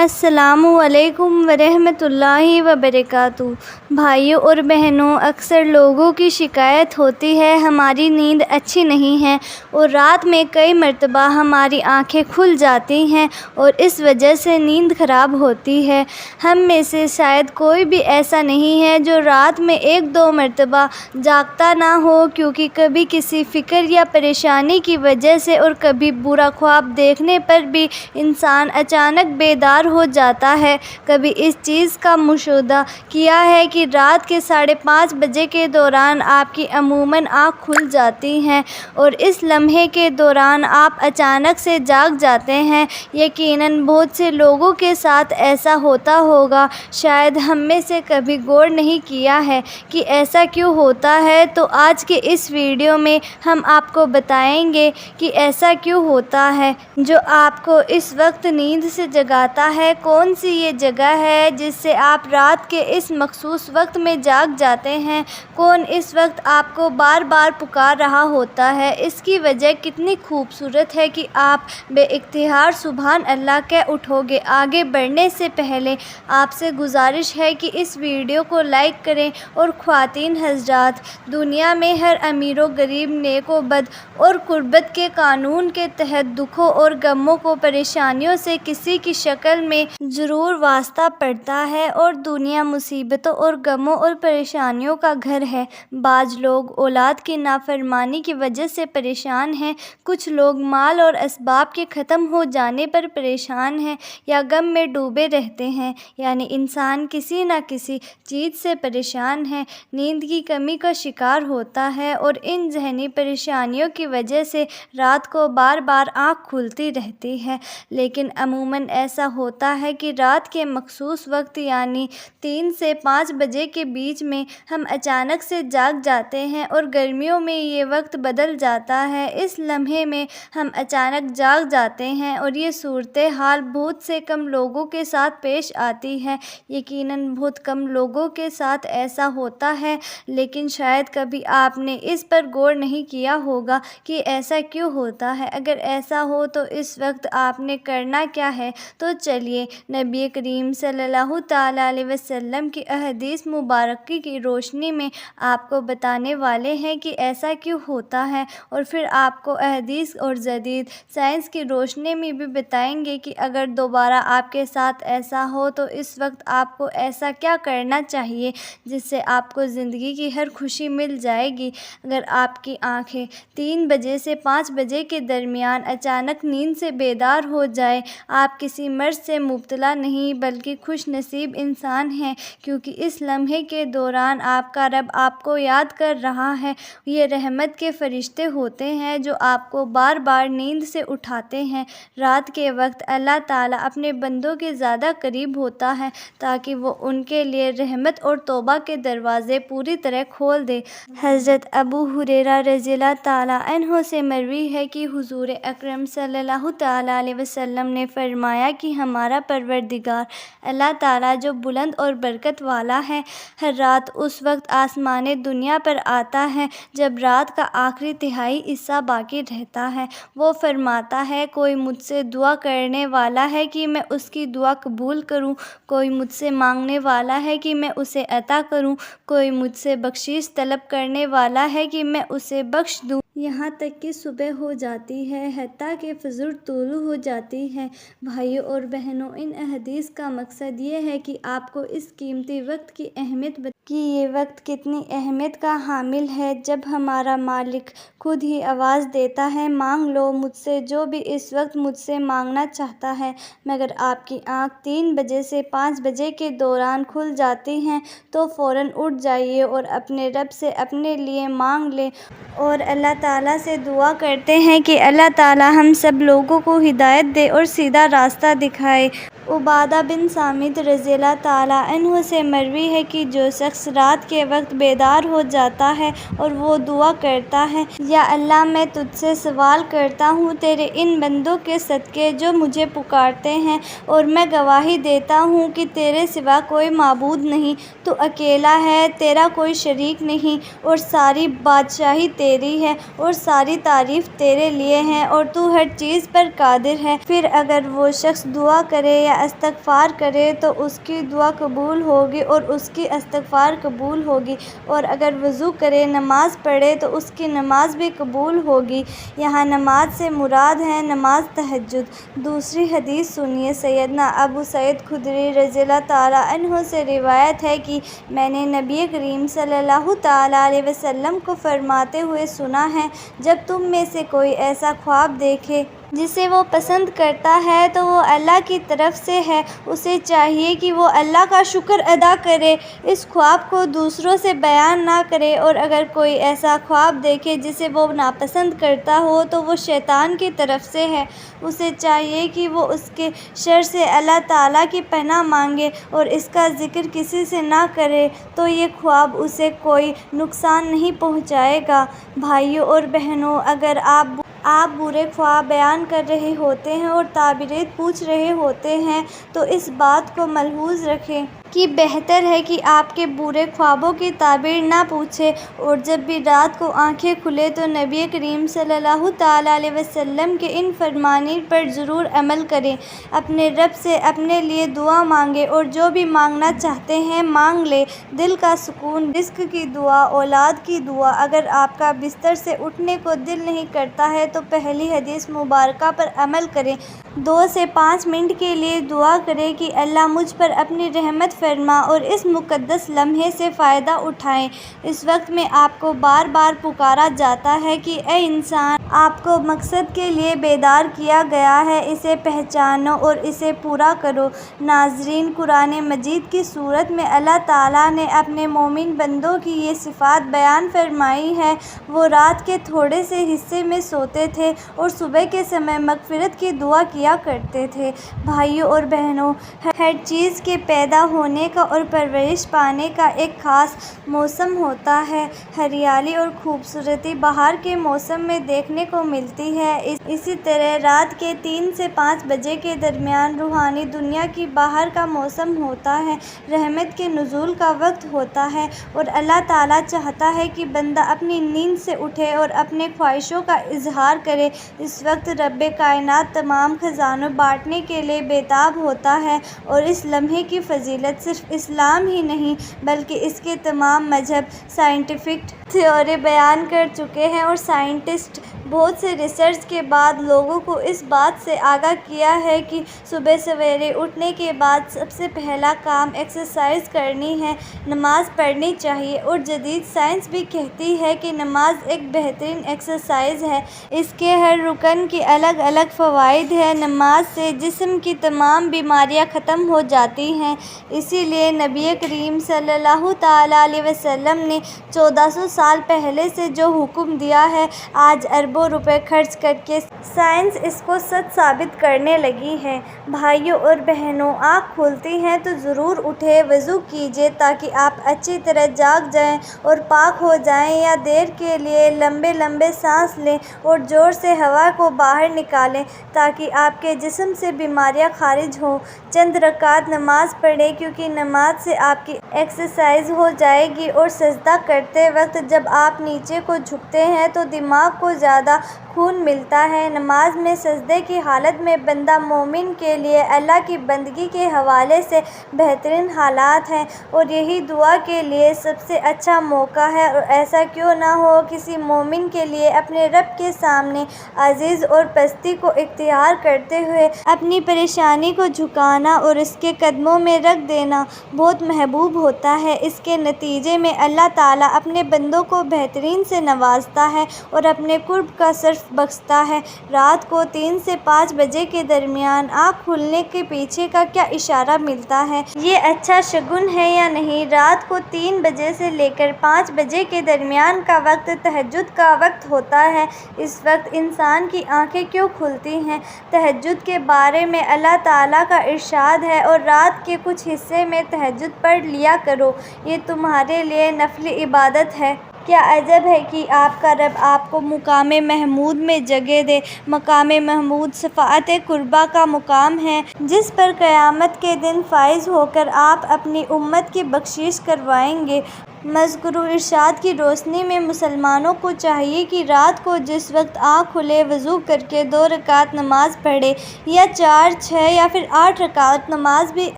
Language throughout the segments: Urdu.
السلام علیکم ورحمۃ اللہ وبرکاتہ۔ بھائیوں اور بہنوں، اکثر لوگوں کی شکایت ہوتی ہے ہماری نیند اچھی نہیں ہے اور رات میں کئی مرتبہ ہماری آنکھیں کھل جاتی ہیں اور اس وجہ سے نیند خراب ہوتی ہے۔ ہم میں سے شاید کوئی بھی ایسا نہیں ہے جو رات میں 1-2 مرتبہ جاگتا نہ ہو، کیونکہ کبھی کسی فکر یا پریشانی کی وجہ سے اور کبھی برا خواب دیکھنے پر بھی انسان اچانک بیدار ہو جاتا ہے۔ کبھی اس چیز کا مشاہدہ کیا ہے کہ رات کے 5:30 بجے کے دوران آپ کی عموماً آنکھ کھل جاتی ہے اور اس لمحے کے دوران آپ اچانک سے جاگ جاتے ہیں۔ یقیناً بہت سے لوگوں کے ساتھ ایسا ہوتا ہوگا، شاید ہم میں سے کبھی غور نہیں کیا ہے کہ ایسا کیوں ہوتا ہے۔ تو آج کے اس ویڈیو میں ہم آپ کو بتائیں گے کہ ایسا کیوں ہوتا ہے جو آپ کو اس وقت نیند سے جگاتا ہے۔ کون سی یہ جگہ ہے جس سے آپ رات کے اس مخصوص وقت میں جاگ جاتے ہیں؟ کون اس وقت آپ کو بار بار پکار رہا ہوتا ہے؟ اس کی وجہ کتنی خوبصورت ہے کہ آپ بے اختیار سبحان اللہ کہہ اٹھو گے۔ آگے بڑھنے سے پہلے آپ سے گزارش ہے کہ اس ویڈیو کو لائک کریں اور خواتین حضرات، دنیا میں ہر امیر و غریب، نیک و بد اور غربت کے قانون کے تحت دکھوں اور غموں کو پریشانیوں سے کسی کی شکل میں ضرور واسطہ پڑتا ہے اور دنیا مصیبتوں اور غموں اور پریشانیوں کا گھر ہے۔ بعض لوگ اولاد کی نافرمانی کی وجہ سے پریشان ہیں، کچھ لوگ مال اور اسباب کے ختم ہو جانے پر پریشان ہیں یا غم میں ڈوبے رہتے ہیں، یعنی انسان کسی نہ کسی چیز سے پریشان ہے، نیند کی کمی کا شکار ہوتا ہے اور ان ذہنی پریشانیوں کی وجہ سے رات کو بار بار آنکھ کھلتی رہتی ہے۔ لیکن عموماً ایسا ہوتا ہے کہ رات کے مخصوص وقت یعنی 3 سے 5 بجے کے بیچ میں ہم اچانک سے جاگ جاتے ہیں اور گرمیوں میں یہ وقت بدل جاتا ہے۔ اس لمحے میں ہم اچانک جاگ جاتے ہیں اور یہ صورتحال بہت سے کم لوگوں کے ساتھ پیش آتی ہے۔ یقیناً بہت کم لوگوں کے ساتھ ایسا ہوتا ہے، لیکن شاید کبھی آپ نے اس پر غور نہیں کیا ہوگا کہ ایسا کیوں ہوتا ہے۔ اگر ایسا ہو تو اس وقت آپ نے کرنا کیا ہے؟ تو چلیے نبی کریم صلی اللہ تعالیٰ علیہ وسلم کی احادیث مبارکہ کی روشنی میں آپ کو بتانے والے ہیں کہ ایسا کیوں ہوتا ہے، اور پھر آپ کو احادیث اور جدید سائنس کی روشنی میں بھی بتائیں گے کہ اگر دوبارہ آپ کے ساتھ ایسا ہو تو اس وقت آپ کو ایسا کیا کرنا چاہیے جس سے آپ کو زندگی کی ہر خوشی مل جائے گی۔ اگر آپ کی آنکھیں 3 بجے سے 5 بجے کے درمیان اچانک نیند سے بیدار ہو جائے، آپ کسی مرض سے مبتلا نہیں بلکہ خوش نصیب انسان ہیں، کیونکہ اس لمحے کے دوران آپ کا رب آپ کو یاد کر رہا ہے۔ یہ رحمت کے فرشتے ہوتے ہیں جو آپ کو بار بار نیند سے اٹھاتے ہیں۔ رات کے وقت اللہ تعالیٰ اپنے بندوں کے زیادہ قریب ہوتا ہے تاکہ وہ ان کے لیے رحمت اور توبہ کے دروازے پوری طرح کھول دے۔ حضرت ابو ہریرہ رضی اللہ تعالیٰ عنہ سے مروی ہے کہ حضور اکرم صلی اللہ تعالیٰ علیہ وسلم نے فرمایا کہ ہمارا پروردگار اللہ تعالیٰ جو بلند اور برکت والا ہے، ہر رات اس وقت آسمان دنیا پر آتا ہے جب رات کا آخری تہائی حصہ باقی رہتا ہے۔ وہ فرماتا ہے، کوئی مجھ سے دعا کرنے والا ہے کہ میں اس کی دعا قبول کروں، کوئی مجھ سے مانگنے والا ہے کہ میں اسے عطا کروں، کوئی مجھ سے بخشش طلب کرنے والا ہے کہ میں اسے بخش دوں، یہاں تک کہ صبح ہو جاتی ہے، حتیٰ کہ فجر طلوع ہو جاتی ہے۔ بھائیوں اور بہنوں، ان احادیث کا مقصد یہ ہے کہ آپ کو اس قیمتی وقت کی اہمیت کہ یہ وقت کتنی اہمیت کا حامل ہے۔ جب ہمارا مالک خود ہی آواز دیتا ہے، مانگ لو مجھ سے جو بھی اس وقت مجھ سے مانگنا چاہتا ہے، مگر آپ کی آنکھ 3 بجے سے 5 بجے کے دوران کھل جاتی ہیں تو فوراً اٹھ جائیے اور اپنے رب سے اپنے لیے مانگ لیں اور اللہ تعالیٰ سے دعا کرتے ہیں کہ اللہ تعالیٰ ہم سب لوگوں کو ہدایت دے اور سیدھا راستہ دکھائے۔ عبادہ بن صامت رضی اللہ تعالیٰ عنہ سے مروی ہے کہ جو شخص رات کے وقت بیدار ہو جاتا ہے اور وہ دعا کرتا ہے، یا اللہ میں تجھ سے سوال کرتا ہوں تیرے ان بندوں کے صدقے جو مجھے پکارتے ہیں، اور میں گواہی دیتا ہوں کہ تیرے سوا کوئی معبود نہیں، تو اکیلا ہے، تیرا کوئی شریک نہیں، اور ساری بادشاہی تیری ہے اور ساری تعریف تیرے لیے ہے اور تو ہر چیز پر قادر ہے۔ پھر اگر وہ شخص دعا کرے یا استغفار کرے تو اس کی دعا قبول ہوگی اور اس کی استغفار قبول ہوگی، اور اگر وضو کرے، نماز پڑھے تو اس کی نماز بھی قبول ہوگی۔ یہاں نماز سے مراد ہے نماز تہجد۔ دوسری حدیث سنیے۔ سیدنا ابو سعید خدری رضی اللہ تعالیٰ عنہ سے روایت ہے کہ میں نے نبی کریم صلی اللہ تعالیٰ علیہ وسلم کو فرماتے ہوئے سنا ہے، جب تم میں سے کوئی ایسا خواب دیکھے جسے وہ پسند کرتا ہے تو وہ اللہ کی طرف سے ہے، اسے چاہیے کہ وہ اللہ کا شکر ادا کرے، اس خواب کو دوسروں سے بیان نہ کرے، اور اگر کوئی ایسا خواب دیکھے جسے وہ ناپسند کرتا ہو تو وہ شیطان کی طرف سے ہے، اسے چاہیے کہ وہ اس کے شر سے اللہ تعالیٰ کی پناہ مانگے اور اس کا ذکر کسی سے نہ کرے، تو یہ خواب اسے کوئی نقصان نہیں پہنچائے گا۔ بھائیوں اور بہنوں، اگر آپ برے خواب بیان کر رہے ہوتے ہیں اور تعبیرات پوچھ رہے ہوتے ہیں تو اس بات کو ملحوظ رکھیں کہ بہتر ہے کہ آپ کے برے خوابوں کی تعبیر نہ پوچھیں، اور جب بھی رات کو آنکھیں کھلے تو نبی کریم صلی اللہ تعالیٰ علیہ وسلم کے ان فرمانی پر ضرور عمل کریں، اپنے رب سے اپنے لیے دعا مانگیں اور جو بھی مانگنا چاہتے ہیں مانگ لیں، دل کا سکون، رزق کی دعا، اولاد کی دعا۔ اگر آپ کا بستر سے اٹھنے کو دل نہیں کرتا ہے تو پہلی حدیث مبارکہ پر عمل کریں، 2 سے 5 منٹ کے لیے دعا کریں کہ اللہ مجھ پر اپنی رحمت فرما، اور اس مقدس لمحے سے فائدہ اٹھائیں۔ اس وقت میں آپ کو بار بار پکارا جاتا ہے کہ اے انسان، آپ کو مقصد کے لیے بیدار کیا گیا ہے، اسے پہچانو اور اسے پورا کرو۔ ناظرین، قرآن مجید کی سورت میں اللہ تعالیٰ نے اپنے مومن بندوں کی یہ صفات بیان فرمائی ہے۔ وہ رات کے تھوڑے سے حصے میں سوتے تھے اور صبح کے سمے مغفرت کی دعا کیا کرتے تھے۔ بھائیوں اور بہنوں، ہر چیز کے پیدا ہونے کا اور پرورش پانے کا ایک خاص موسم ہوتا ہے۔ ہریالی اور خوبصورتی بہار کے موسم میں دیکھنے کو ملتی ہے۔ اسی طرح رات کے 3 سے 5 بجے کے درمیان روحانی دنیا کی بہار کا موسم ہوتا ہے، رحمت کے نزول کا وقت ہوتا ہے، اور اللہ تعالیٰ چاہتا ہے کہ بندہ اپنی نیند سے اٹھے اور اپنے خواہشوں کا اظہار کرے۔ اس وقت رب کائنات تمام خزانوں بانٹنے کے لیے بےتاب ہوتا ہے، اور اس لمحے کی فضیلت صرف اسلام ہی نہیں بلکہ اس کے تمام مذہب سائنٹیفک تھیوری بیان کر چکے ہیں، اور سائنٹسٹ بہت سے ریسرچ کے بعد لوگوں کو اس بات سے آگاہ کیا ہے کہ صبح سویرے اٹھنے کے بعد سب سے پہلا کام ایکسرسائز کرنی ہے، نماز پڑھنی چاہیے، اور جدید سائنس بھی کہتی ہے کہ نماز ایک بہترین ایکسرسائز ہے، اس کے ہر رکن کی الگ الگ فوائد ہیں۔ نماز سے جسم کی تمام بیماریاں ختم ہو جاتی ہیں، اسی لیے نبی کریم صلی اللہ تعالیٰ علیہ وسلم نے 1400 سال پہلے سے جو حکم دیا ہے، آج اربوں روپے خرچ کر کے سائنس اس کو سچ ثابت کرنے لگی ہے۔ بھائیوں اور بہنوں، آنکھ کھلتی ہیں تو ضرور اٹھے، وضو کیجیے تاکہ آپ اچھی طرح جاگ جائیں اور پاک ہو جائیں، یا دیر کے لیے لمبے لمبے سانس لیں اور زور سے ہوا کو باہر نکالیں تاکہ آپ کے جسم سے بیماریاں خارج ہوں۔ چند رکعت نماز پڑھیں، کیونکہ نماز سے آپ کی ایکسرسائز ہو جائے گی، اور سجدہ کرتے وقت جب آپ نیچے کو جھکتے ہیں تو دماغ کو زیادہ خون ملتا ہے۔ نماز میں سجدے کی حالت میں بندہ مومن کے لیے اللہ کی بندگی کے حوالے سے بہترین حالات ہیں، اور یہی دعا کے لیے سب سے اچھا موقع ہے، اور ایسا کیوں نہ ہو کسی مومن کے لیے اپنے رب کے سامنے عجز اور پستی کو اختیار کرتے ہوئے اپنی پریشانی کو جھکانا اور اس کے قدموں میں رکھ دینا بہت محبوب ہوتا ہے۔ اس کے نتیجے میں اللہ تعالیٰ اپنے بندوں کو بہترین سے نوازتا ہے اور اپنے قرب کا صرف بخشتا ہے۔ رات کو 3 سے 5 بجے کے درمیان آنکھ کھلنے کے پیچھے کا کیا اشارہ ملتا ہے؟ یہ اچھا شگن ہے یا نہیں؟ رات کو 3 بجے سے لے کر 5 بجے کے درمیان کا وقت تہجد کا وقت ہوتا ہے۔ اس وقت انسان کی آنکھیں کیوں کھلتی ہیں؟ تہجد کے بارے میں اللہ تعالیٰ کا ارشاد ہے، اور رات کے کچھ حصے میں تہجد پڑھ لیا کرو، یہ تمہارے لیے نفل عبادت ہے۔ کیا عجب ہے کہ آپ کا رب آپ کو مقام محمود میں جگہ دے۔ مقام محمود شفاعت قربا کا مقام ہے، جس پر قیامت کے دن فائز ہو کر آپ اپنی امت کی بخشش کروائیں گے۔ مذکورہ ارشاد کی روشنی میں مسلمانوں کو چاہیے کہ رات کو جس وقت آنکھ کھلے وضو کر کے 2 رکعت نماز پڑھے، یا 4، 6 یا پھر 8 رکعت نماز بھی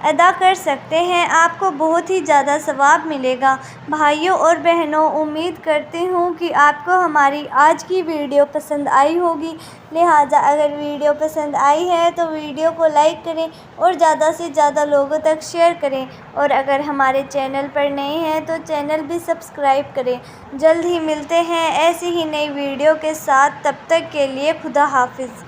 ادا کر سکتے ہیں، آپ کو بہت ہی زیادہ ثواب ملے گا۔ بھائیوں اور بہنوں، امید کرتی ہوں کہ آپ کو ہماری آج کی ویڈیو پسند آئی ہوگی، لہٰذا اگر ویڈیو پسند آئی ہے تو ویڈیو کو لائک کریں اور زیادہ سے زیادہ لوگوں تک شیئر کریں، اور اگر ہمارے چینل پر نئے ہیں تو چینل بھی سبسکرائب کریں۔ جلد ہی ملتے ہیں ایسی ہی نئی ویڈیو کے ساتھ، تب تک کے لیے خدا حافظ۔